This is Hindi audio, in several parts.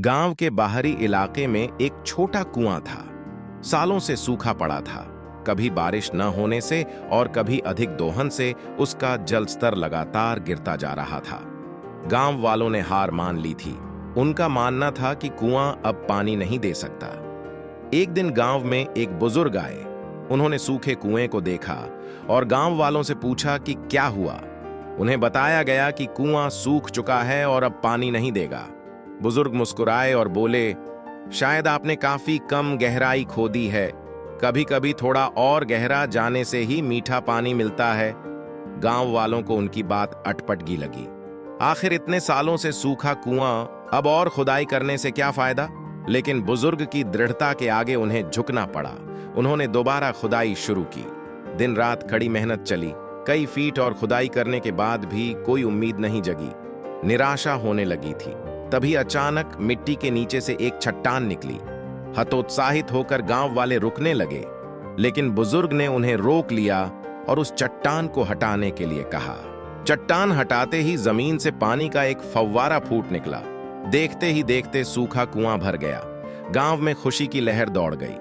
गांव के बाहरी इलाके में एक छोटा कुआं था। सालों से सूखा पड़ा था। कभी बारिश न होने से और कभी अधिक दोहन से उसका जल स्तर लगातार गिरता जा रहा था। गांव वालों ने हार मान ली थी। उनका मानना था कि कुआं अब पानी नहीं दे सकता। एक दिन गांव में एक बुजुर्ग आए। उन्होंने सूखे कुएं को देखा और गांव वालों से पूछा कि क्या हुआ। उन्हें बताया गया कि कुआं सूख चुका है और अब पानी नहीं देगा। बुजुर्ग मुस्कुराए और बोले, शायद आपने काफी कम गहराई खोदी है। कभी कभी थोड़ा और गहरा जाने से ही मीठा पानी मिलता है। गांव वालों को उनकी बात अटपटगी लगी। आखिर इतने सालों से सूखा कुआं, अब और खुदाई करने से क्या फायदा? लेकिन बुजुर्ग की दृढ़ता के आगे उन्हें झुकना पड़ा। उन्होंने दोबारा खुदाई शुरू की। दिन रात कड़ी मेहनत चली। कई फीट और खुदाई करने के बाद भी कोई उम्मीद नहीं जगी। निराशा होने लगी थी। तभी अचानक मिट्टी के नीचे से एक चट्टान निकली। हतोत्साहित होकर गांव वाले रुकने लगे, लेकिन बुजुर्ग ने उन्हें रोक लिया और उस चट्टान को हटाने के लिए कहा। चट्टान हटाते ही जमीन से पानी का एक फव्वारा फूट निकला। देखते ही देखते सूखा कुआं भर गया। गांव में खुशी की लहर दौड़ गई।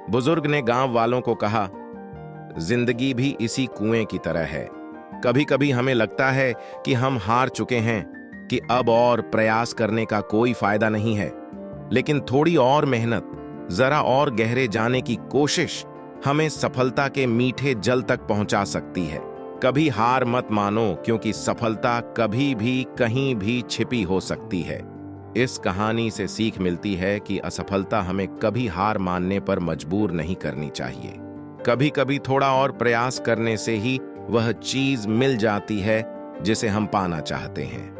बुजुर्ग ने गांव वालों को कहा, जिंदगी भी इसी कुएं की तरह है। कभी कभी हमें लगता है कि हम हार चुके हैं, कि अब और प्रयास करने का कोई फायदा नहीं है, लेकिन थोड़ी और मेहनत, जरा और गहरे जाने की कोशिश हमें सफलता के मीठे जल तक पहुंचा सकती है। कभी हार मत मानो, क्योंकि सफलता कभी भी कहीं भी छिपी हो सकती है। इस कहानी से सीख मिलती है कि असफलता हमें कभी हार मानने पर मजबूर नहीं करनी चाहिए। कभी कभी थोड़ा और प्रयास करने से ही वह चीज मिल जाती है जिसे हम पाना चाहते हैं।